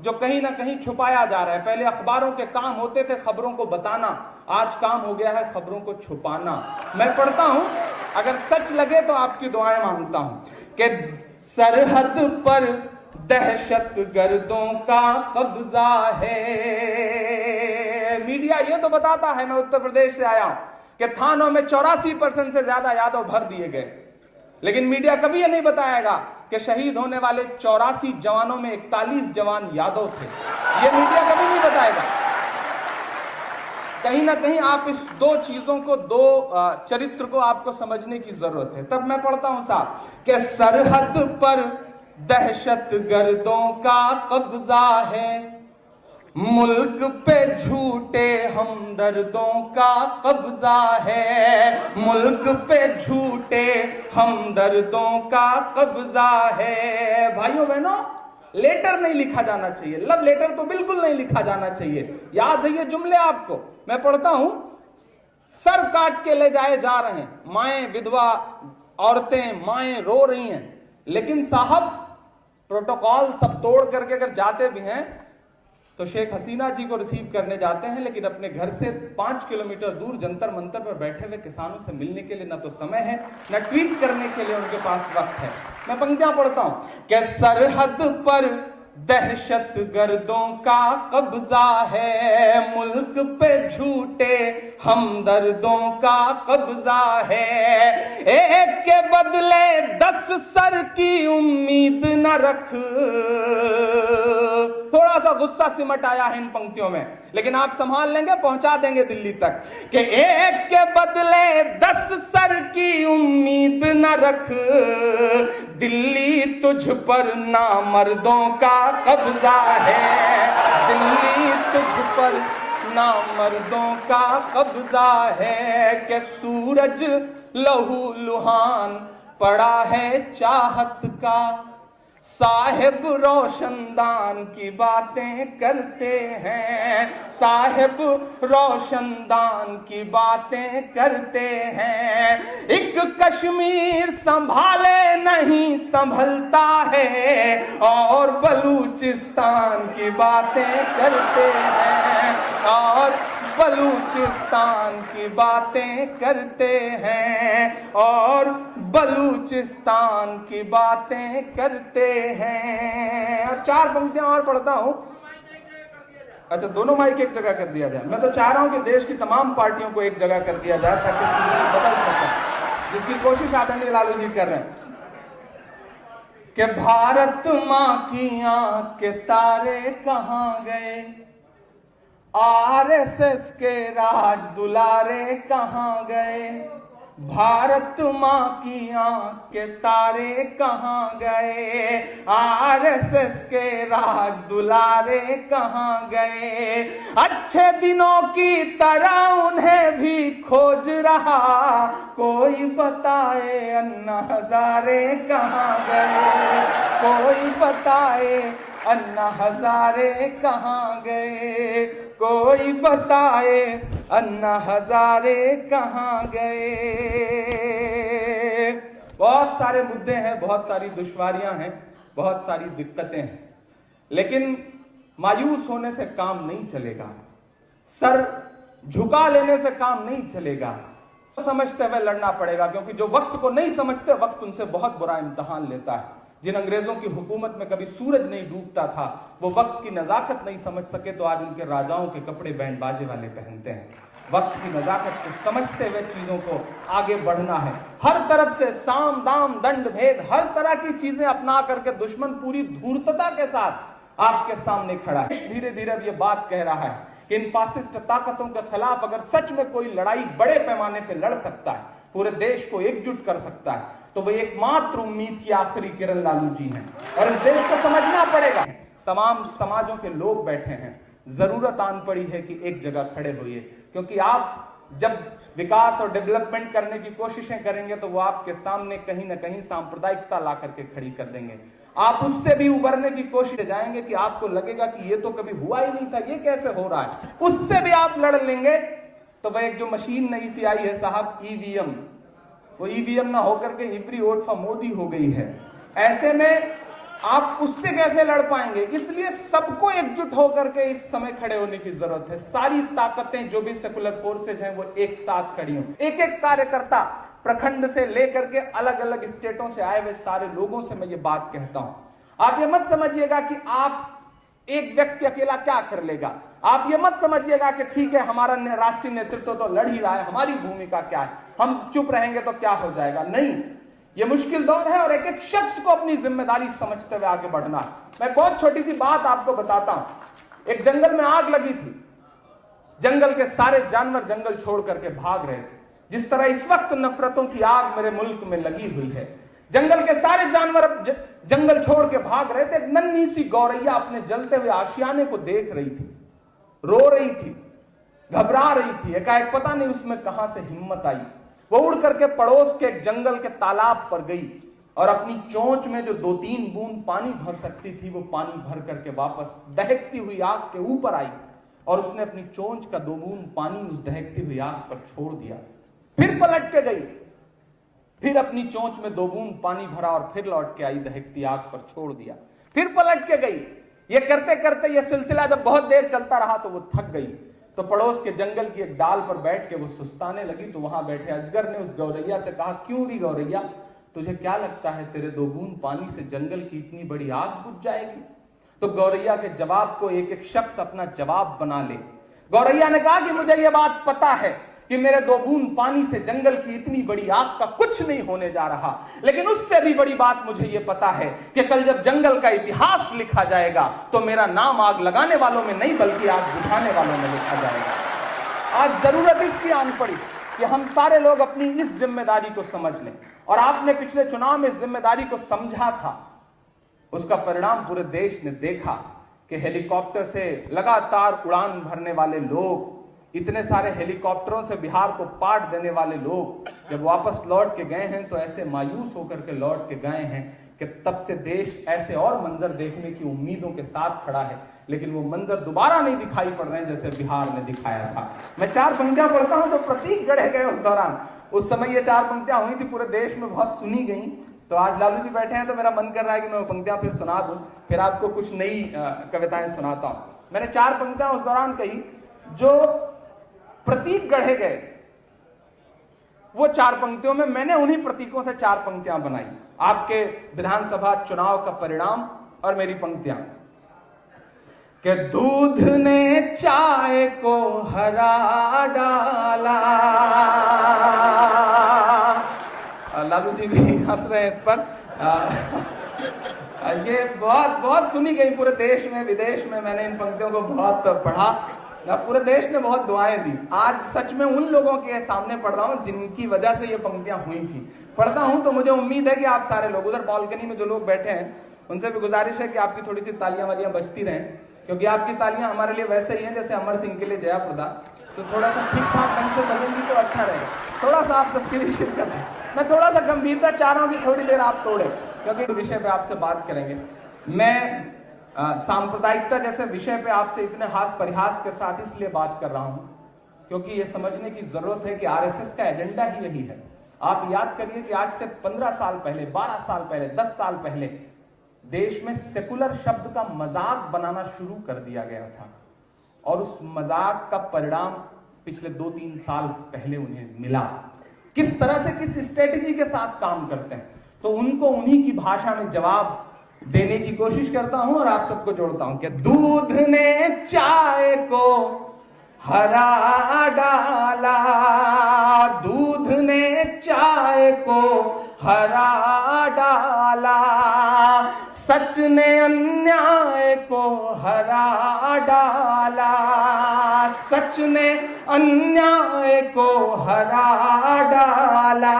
जो कहीं ना कहीं छुपाया जा रहा है। पहले अखबारों के काम होते थे खबरों को बताना, आज काम हो गया है खबरों को छुपाना। मैं पढ़ता हूं, अगर सच लगे तो आपकी दुआएं मांगता हूं कि सरहद पर दहशत गर्दों का कब्जा है। मीडिया ये तो बताता है, मैं उत्तर प्रदेश से आया हूं, कि थानों में 84% से ज्यादा यादव भर दिए गए, लेकिन मीडिया कभी ये नहीं बताएगा कि शहीद होने वाले 84 जवानों में 41 जवान यादव थे। ये मीडिया कभी नहीं बताएगा। कहीं ना कहीं आप इस दो चीजों को, दो चरित्र को आपको समझने की जरूरत है। तब मैं पढ़ता हूं साहब कि सरहद पर दहशत गर्दों का कब्जा है, मुल्क पे झूठे हमदर्दों का कब्जा है, मुल्क पे झूठे हमदर्दों का कब्जा है। भाइयों बहनों, लेटर नहीं लिखा जाना चाहिए, लव लेटर तो बिल्कुल नहीं लिखा जाना चाहिए। याद है ये जुमले आपको, मैं पढ़ता हूं, सर काट के ले जाए जा रहे हैं, माएं विधवा औरतें माएं रो रही हैं, लेकिन साहब प्रोटोकॉल सब तोड़ करके अगर जाते भी हैं तो शेख हसीना जी को रिसीव करने जाते हैं, लेकिन अपने घर से 5 किलोमीटर दूर जंतर मंतर पर बैठे हुए किसानों से मिलने के लिए ना तो समय है, ना ट्वीट करने के लिए उनके पास वक्त है। मैं पंक्तियां पढ़ता हूं कि सरहद पर दहशत गर्दों का कब्जा है, मुल्क पे झूठे हमदर्दों का कब्जा है, एक के बदले 10 सर की उम्मीद न रख। थोड़ा सा गुस्सा सिमट आया है इन पंक्तियों में, लेकिन आप संभाल लेंगे, पहुंचा देंगे दिल्ली तक कि एक के बदले 10 सर की उम्मीद न रख, दिल्ली तुझ पर नामर्दों का कब्जा है, दिल्ली तुझ पर नामर्दों का कब्जा है, कि सूरज लहू लुहान पड़ा है चाहत का, साहिब रोशनदान की बातें करते हैं, साहिब रोशनदान की बातें करते हैं, एक कश्मीर संभाले नहीं संभलता है, और बलूचिस्तान की बातें करते हैं, और बलूचिस्तान की बातें करते हैं, और बलूचिस्तान की बातें करते हैं। और 4 पंक्तियां और पढ़ता हूं। अच्छा, दोनों माइक एक जगह कर दिया जाए। मैं तो चाह रहा हूं कि देश की तमाम पार्टियों को एक जगह कर दिया जाए ताकि चीजें बदल सकें, जिसकी कोशिश आदरणीय लालू जी कर रहे हैं कि भारत मां की आंख के तारे कहां गए, आरएसएस के राज दुलारे कहां गए, भारत मां की आंख के तारे कहां गए, आरएसएस के राज दुलारे कहां गए, अच्छे दिनों की तरह उन्हें भी खोज रहा, कोई बताए अन्ना हजारे कहां गए, कोई बताए अन्ना हजारे कहां गए, कोई बताए अन्ना हजारे कहां गए। बहुत सारे मुद्दे हैं, बहुत सारी दुश्वारियां हैं, बहुत सारी दिक्कतें हैं, लेकिन मायूस होने से काम नहीं चलेगा, सर झुका लेने से काम नहीं चलेगा, समझते हुए लड़ना पड़ेगा, क्योंकि जो वक्त को नहीं समझते वक्त उनसे बहुत बुरा इम्तिहान लेता है। जिन अंग्रेजों की हुकूमत में कभी सूरज नहीं डूबता था, वो वक्त की नजाकत नहीं समझ सके, तो आज उनके राजाओं के कपड़े बैंड बाजे वाले पहनते हैं। वक्त की नजाकत को समझते हुए चीजों को आगे बढ़ना है। हर तरफ से साम दाम दंड भेद, हर तरह की चीजें अपना करके दुश्मन पूरी धूर्तता के साथ आपके सामने खड़ा है। धीरे धीरे अब ये बात कह रहा है कि इन फासिस्ट ताकतों के खिलाफ अगर सच में कोई लड़ाई बड़े पैमाने पर लड़ सकता है, पूरे देश को एकजुट कर सकता है, तो वो एकमात्र उम्मीद की आखिरी किरण लालू जी हैं। और इस देश को समझना पड़ेगा, तमाम समाजों के लोग बैठे हैं, जरूरत आन पड़ी है कि एक जगह खड़े होइए, क्योंकि आप जब विकास और डेवलपमेंट करने की कोशिशें करेंगे तो वो आपके सामने कहीं ना कहीं सांप्रदायिकता ला करके खड़ी कर देंगे। आप उससे भी उबरने की कोशिश जाएंगे कि आपको लगेगा कि ये तो कभी हुआ ही नहीं था, ये कैसे हो रहा है, उससे भी आप लड़ लेंगे। तो वह एक जो मशीन नई सी आई है साहब, ईवीएम, वो ईवीएम ना होकर के इवरी वोट फॉर मोदी हो गई है। ऐसे में आप उससे कैसे लड़ पाएंगे? इसलिए सबको एकजुट होकर के इस समय खड़े होने की जरूरत है। सारी ताकतें जो भी सेकुलर फोर्सेज हैं वो एक साथ खड़ी हों। एक एक कार्यकर्ता प्रखंड से लेकर के अलग अलग स्टेटों से आए हुए सारे लोगों से मैं ये बात कहता हूं। आप ये मत समझिएगा कि आप एक व्यक्ति अकेला क्या कर लेगा। आप ये मत समझिएगा कि ठीक है हमारा राष्ट्रीय नेतृत्व तो लड़ ही रहा है, हमारी भूमिका क्या है, हम चुप रहेंगे तो क्या हो जाएगा। नहीं, ये मुश्किल दौर है और एक एक शख्स को अपनी जिम्मेदारी समझते हुए आगे बढ़ना है। मैं बहुत छोटी सी बात आपको बताता हूं। एक जंगल में आग लगी थी, जंगल के सारे जानवर जंगल छोड़ करके भाग रहे थे। जिस तरह इस वक्त नफरतों की आग मेरे मुल्क में लगी हुई है, जंगल के सारे जानवर जंगल छोड़ के भाग रहे थे। एक नन्ही सी गौरैया अपने जलते हुए आशियाने को देख रही थी, रो रही थी, घबरा रही थी। एकाएक पता नहीं उसमें कहां से हिम्मत आई, वो उड़ करके पड़ोस के जंगल के तालाब पर गई और अपनी चोंच में जो 2-3 बूंद पानी भर सकती थी वो पानी भर करके वापस दहकती हुई आग के ऊपर आई और उसने अपनी चोंच का 2 बूंद पानी उस दहकती हुई आग पर छोड़ दिया। फिर पलट के गई, फिर अपनी चोंच में 2 बूंद पानी भरा और फिर लौट के आई, दहकती आग पर छोड़ दिया। फिर पलट के गई। ये करते करते ये सिलसिला जब बहुत देर चलता रहा तो वो थक गई। तो पड़ोस के जंगल की एक डाल पर बैठ के वो सुस्ताने लगी। तो वहां बैठे अजगर ने उस गौरैया से कहा, क्यों री गौरैया, तुझे क्या लगता है तेरे 2 बूंद पानी से जंगल की इतनी बड़ी आग बुझ जाएगी? तो गौरैया के जवाब को एक एक शख्स अपना जवाब बना ले। गौरैया ने कहा कि मुझे यह बात पता है कि मेरे 2 बूंद पानी से जंगल की इतनी बड़ी आग का कुछ नहीं होने जा रहा, लेकिन उससे भी बड़ी बात मुझे यह पता है कि कल जब जंगल का इतिहास लिखा जाएगा तो मेरा नाम आग लगाने वालों में नहीं बल्कि आग बुझाने वालों में लिखा जाएगा। आज जरूरत इसकी आन पड़ी कि हम सारे लोग अपनी इस जिम्मेदारी को समझ लें। और आपने पिछले चुनाव में इस जिम्मेदारी को समझा था, उसका परिणाम पूरे देश ने देखा कि हेलीकॉप्टर से लगातार उड़ान भरने वाले लोग, इतने सारे हेलीकॉप्टरों से बिहार को पाट देने वाले लोग जब वापस लौट के गए हैं तो ऐसे मायूस होकर के लौट के गए हैं कि तब से देश ऐसे और मंजर देखने की उम्मीदों के साथ खड़ा है, लेकिन वो मंजर दोबारा नहीं दिखाई पड़ रहे हैं जैसे बिहार ने दिखाया था। मैं 4 पंक्तियां पढ़ता हूं जो प्रतीक गढ़े गए उस दौरान। उस समय ये 4 पंक्तियां हुई थी, पूरे देश में बहुत सुनी गई। तो आज लालू जी बैठे हैं तो मेरा मन कर रहा है कि मैं वो पंक्तियां फिर सुना दूं, फिर आपको कुछ नई कविताएं सुनाता हूं। मैंने 4 पंक्तियां उस दौरान कही जो प्रतीक गढ़े गए। वो 4 पंक्तियों में मैंने उन्हीं प्रतीकों से 4 पंक्तियां बनाई। आपके विधानसभा चुनाव का परिणाम और मेरी पंक्तियां कि दूध ने चाय को हरा डाला। लालू जी भी हंस रहे हैं इस पर। ये बहुत सुनी गई पूरे देश में विदेश में। मैंने इन पंक्तियों को बहुत पढ़ा, पूरे देश ने बहुत दुआएं दी। आज सच में उन लोगों के सामने पढ़ रहा हूं जिनकी वजह से ये पंक्तियां हुई थी। पढ़ता हूं तो मुझे उम्मीद है कि आप सारे लोग, उधर बालकनी में जो लोग बैठे हैं उनसे भी गुजारिश है कि आपकी थोड़ी सी तालियां वालियां बजती रहें, क्योंकि आपकी तालियां हमारे लिए वैसे ही हैं जैसे अमर सिंह के लिए जया प्रदा। तो थोड़ा सा ठीक ठाक ढंग से बजेंगी तो अच्छा रहेगा। थोड़ा सा आप सबके लिए शिरकत है। मैं थोड़ा सा गंभीरता चाह रहा हूं कि थोड़ी देर आप तोड़े, क्योंकि इस विषय पे आपसे बात करेंगे। मैं सांप्रदायिकता जैसे विषय पे आपसे इतने हास परिहास के साथ इसलिए बात कर रहा हूं क्योंकि ये समझने की जरूरत है कि आरएसएस का एजेंडा ही यही है। आप याद करिए कि आज से 15 साल पहले, 12 साल पहले, 10 साल पहले देश में सेकुलर शब्द का मजाक बनाना शुरू कर दिया गया था और उस मजाक का परिणाम पिछले 2-3 साल पहले उन्हें मिला। किस तरह से, किस स्ट्रेटेजी के साथ काम करते हैं, तो उनको उन्हीं की भाषा में जवाब देने की कोशिश करता हूं और आप सबको जोड़ता हूं कि दूध ने चाय को हरा डाला, दूध ने चाय को हरा डाला, सच ने अन्याय को हरा डाला, सच ने अन्याय को हरा डाला,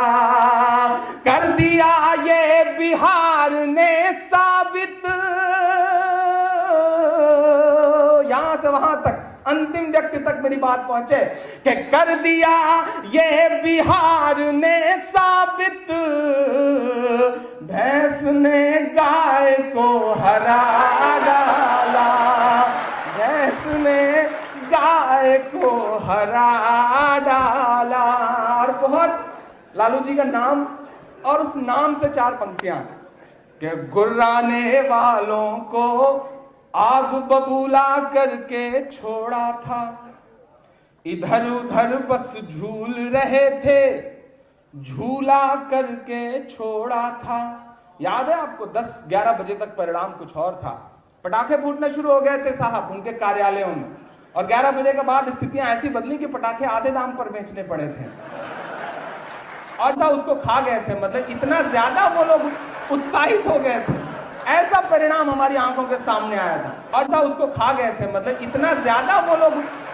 कर दिया ये बिहार ने साबित। यहां से वहां तक अंतिम व्यक्ति तक मेरी बात पहुंचे कि कर दिया ये बिहार ने साबित, भैंस ने गाय को हरा डाला, भैंस ने गाय को हरा डाला। और बहुत लालू जी का नाम और उस नाम से 4 पंक्तियां कि गुर्राने वालों को आग बबूला करके छोड़ा था, इधर उधर बस झूल रहे थे, झूला करके छोड़ा था। याद है आपको 10-11 बजे तक परिणाम कुछ और था, पटाखे फूटने शुरू हो गए थे साहब उनके कार्यालयों में, और 11 बजे के बाद स्थितियां ऐसी बदली कि पटाखे आधे दाम पर बेचने पड़े थे और था उसको खा गए थे। मतलब इतना ज्यादा वो लोग उत्साहित हो गए थे, ऐसा परिणाम हमारी आंखों के सामने आया था। और था उसको खा गए थे, मतलब इतना ज्यादा वो लोग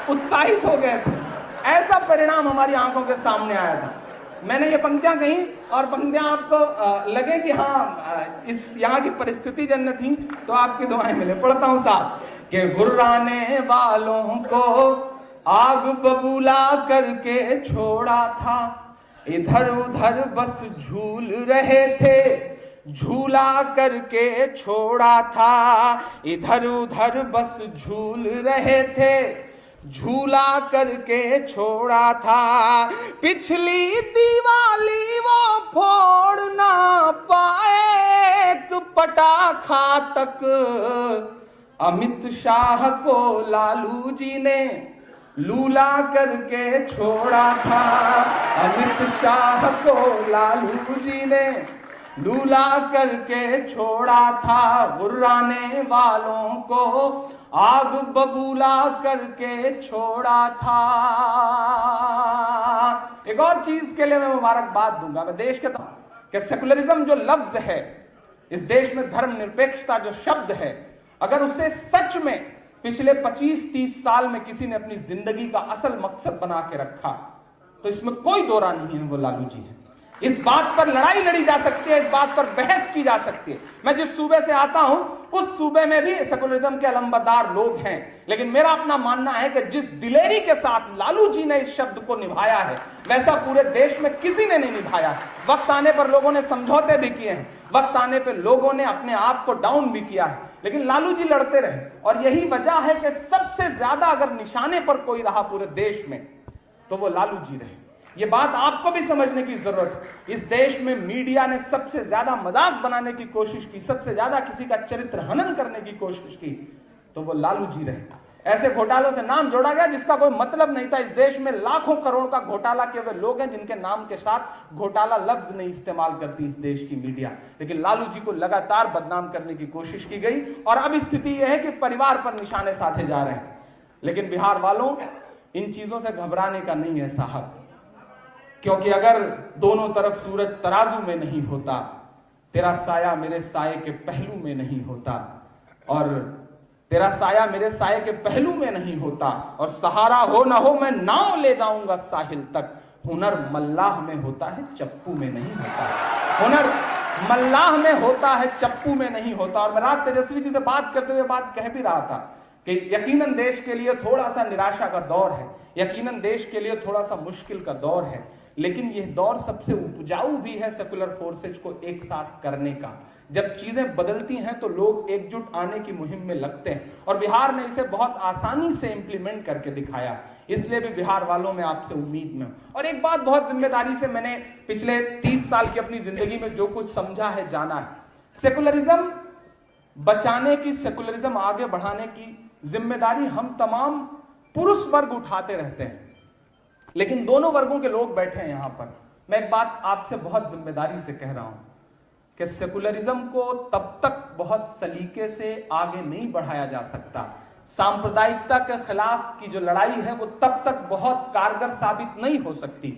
उत्साहित हो गए थे, ऐसा परिणाम हमारी आंखों के सामने आया था। मैंने ये पंक्तियां कही और पंक्तियां आपको लगे कि हाँ इस यहाँ की परिस्थिति जन्नत थी, तो आपकी दुआएं मिले। पढ़ता हूं साहब कि गुर्राने वालों को आग बबूला करके छोड़ा था, इधर उधर बस झूल रहे थे, झूला करके छोड़ा था, इधर उधर बस झूल रहे थे, झूला करके छोड़ा था। पिछली दिवाली वो फोड़ ना पाए एक पटाखा तक, अमित शाह को लालू जी ने लूला करके छोड़ा था, अमित शाह को लालू जी ने लूला करके छोड़ा था, गुर्राने वालों को आग बबूला करके छोड़ा था। एक और चीज के लिए मैं मुबारकबाद दूंगा मैं देश के कि सेकुलरिज्म जो लफ्ज है, इस देश में धर्मनिरपेक्षता जो शब्द है, अगर उसे सच में पिछले 25-30 साल में किसी ने अपनी जिंदगी का असल मकसद बना के रखा, तो इसमें कोई दो राय नहीं है, वो लालू जी है। इस बात पर लड़ाई लड़ी जा सकती है, इस बात पर बहस की जा सकती है। मैं जिस सूबे से आता हूं उस सूबे में भी सेकुलरिज्म के अलंबरदार लोग हैं, लेकिन मेरा अपना मानना है कि जिस दिलेरी के साथ लालू जी ने इस शब्द को निभाया है, वैसा पूरे देश में किसी ने नहीं निभाया। वक्त आने पर लोगों ने समझौते भी किए हैं, वक्त आने पर लोगों ने अपने आप को डाउन भी किया है, लेकिन लालू जी लड़ते रहे। और यही वजह है कि सबसे ज्यादा अगर निशाने पर कोई रहा पूरे देश में तो वो लालू जी रहे। ये बात आपको भी समझने की जरूरत है। इस देश में मीडिया ने सबसे ज्यादा मजाक बनाने की कोशिश की, सबसे ज्यादा किसी का चरित्र हनन करने की कोशिश की, तो वो लालू जी रहे। ऐसे घोटालों से नाम जोड़ा गया जिसका कोई मतलब नहीं था। इस देश में लाखों करोड़ का घोटाला किए हुए लोग हैं जिनके नाम के साथ घोटाला लफ्ज नहीं इस्तेमाल करती इस देश की मीडिया, लेकिन लालू जी को लगातार बदनाम करने की कोशिश की गई। और अब स्थिति यह है कि परिवार पर निशाने साधे जा रहे हैं। लेकिन बिहार वालों, इन चीजों से घबराने का नहीं है साहब, क्योंकि अगर दोनों तरफ सूरज तराजू में नहीं होता, तेरा साया मेरे साये के पहलू में नहीं होता, और तेरा साया मेरे साये के पहलू में नहीं होता, और सहारा हो ना हो मैं नाव ले जाऊंगा साहिल तक, हुनर मल्लाह में होता है चप्पू में नहीं होता, हुनर मल्लाह में होता है चप्पू में नहीं होता। और मैं रात तेजस्वी जी से बात करते हुए बात कह भी रहा था कि यकीनन देश के लिए थोड़ा सा निराशा का दौर है, यकीनन देश के लिए थोड़ा सा मुश्किल का दौर है, लेकिन यह दौर सबसे उपजाऊ भी है सेकुलर फोर्सेज को एक साथ करने का। जब चीजें बदलती हैं तो लोग एकजुट आने की मुहिम में लगते हैं, और बिहार ने इसे बहुत आसानी से इंप्लीमेंट करके दिखाया। इसलिए भी बिहार वालों में आपसे उम्मीद में। और एक बात बहुत जिम्मेदारी से मैंने पिछले 30 साल की अपनी जिंदगी में जो कुछ समझा है, जाना है, सेकुलरिज्म बचाने की, सेकुलरिज्म आगे बढ़ाने की जिम्मेदारी हम तमाम पुरुष वर्ग उठाते रहते हैं, लेकिन दोनों वर्गों के लोग बैठे हैं यहां पर। मैं एक बात आपसे बहुत जिम्मेदारी से कह रहा हूं कि सेकुलरिज्म को तब तक बहुत सलीके से आगे नहीं बढ़ाया जा सकता, सांप्रदायिकता के खिलाफ की जो लड़ाई है वो तब तक बहुत कारगर साबित नहीं हो सकती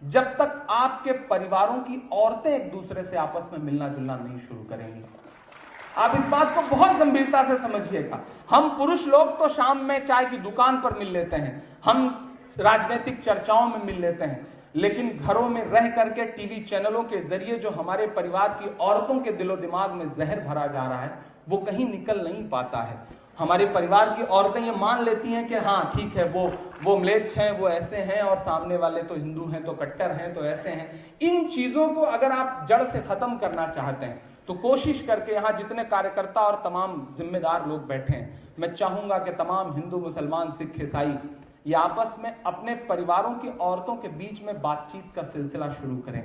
जब तक आपके परिवारों की औरतें एक दूसरे से आपस में मिलना जुलना नहीं शुरू करेंगी। आप इस बात को बहुत गंभीरता से समझिएगा। हम पुरुष लोग तो शाम में चाय की दुकान पर मिल लेते हैं, हम राजनीतिक चर्चाओं में मिल लेते हैं, लेकिन घरों में रह करके टीवी चैनलों के जरिए जो हमारे परिवार की औरतों के दिलो दिमाग में जहर भरा जा रहा है वो कहीं निकल नहीं पाता है। हमारे परिवार की औरतें ये मान लेती हैं कि हाँ ठीक है, वो म्लेच्छ हैं, वो ऐसे हैं, और सामने वाले तो हिंदू हैं, तो कट्टर हैं, तो ऐसे हैं। इन चीजों को अगर आप जड़ से खत्म करना चाहते हैं तो कोशिश करके, यहाँ जितने कार्यकर्ता और तमाम जिम्मेदार लोग बैठे हैं, मैं चाहूंगा कि तमाम हिंदू, मुसलमान, सिख, ईसाई ये आपस में अपने परिवारों की औरतों के बीच में बातचीत का सिलसिला शुरू करें।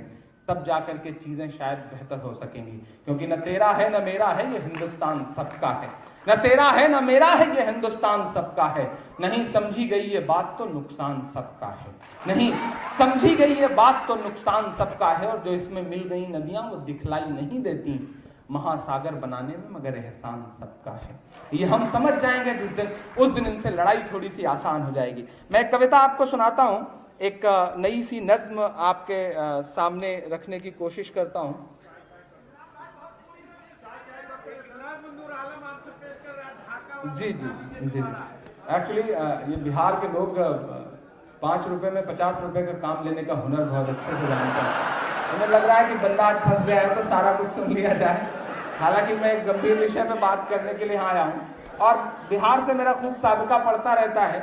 तब जाकर के चीजें शायद बेहतर हो सकेंगी। क्योंकि न तेरा है न मेरा है, ये हिंदुस्तान सबका है। न तेरा है न मेरा है, ये हिंदुस्तान सबका है। नहीं समझी गई ये बात तो नुकसान सबका है। नहीं समझी गई ये बात तो नुकसान सबका है। और जो इसमें मिल गई नदियां वो दिखलाई नहीं देती महासागर बनाने में, मगर एहसान सबका है। ये हम समझ जाएंगे जिस दिन, उस दिन इनसे लड़ाई थोड़ी सी आसान हो जाएगी। मैं एक कविता आपको सुनाता हूं, एक नई सी नज्म आपके सामने रखने की कोशिश करता हूं। जी जी जी जी। एक्चुअली ये बिहार के लोग 5 रुपए में 50 रुपए का काम लेने का हुनर बहुत अच्छे से जानते हैं। उन्हें लग रहा है कि बंदा आज फंस गया है तो सारा कुछ सुन लिया जाए। हालांकि मैं एक गंभीर विषय पे बात करने के लिए यहाँ आया हूँ, और बिहार से मेरा खूब साबिका पड़ता रहता है।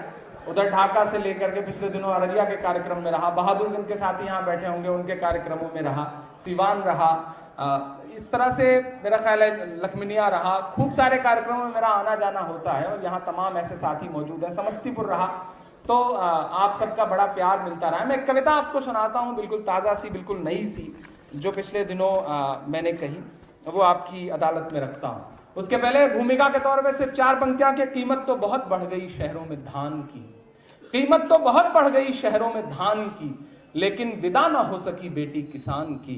उधर ढाका से लेकर के पिछले दिनों अररिया के कार्यक्रम में रहा, बहादुरगंज के साथ यहाँ बैठे होंगे उनके कार्यक्रमों में रहा, सिवान रहा, इस तरह से मेरा ख्याल है लखमीनिया रहा। खूब सारे कार्यक्रमों में मेरा आना जाना होता है और यहाँ तमाम ऐसे साथी मौजूद हैं। समस्तीपुर रहा तो आप सबका बड़ा प्यार मिलता रहा। मैं एक कविता आपको सुनाता हूँ, बिल्कुल ताज़ा सी, बिल्कुल नई सी, जो पिछले दिनों मैंने कही, वो आपकी अदालत में रखता हूँ। उसके पहले भूमिका के तौर पे सिर्फ 4 पंक्तियां कि कीमत तो बहुत बढ़ गई शहरों में धान की, कीमत तो बहुत बढ़ गई शहरों में धान की, लेकिन विदा ना हो सकी बेटी किसान की।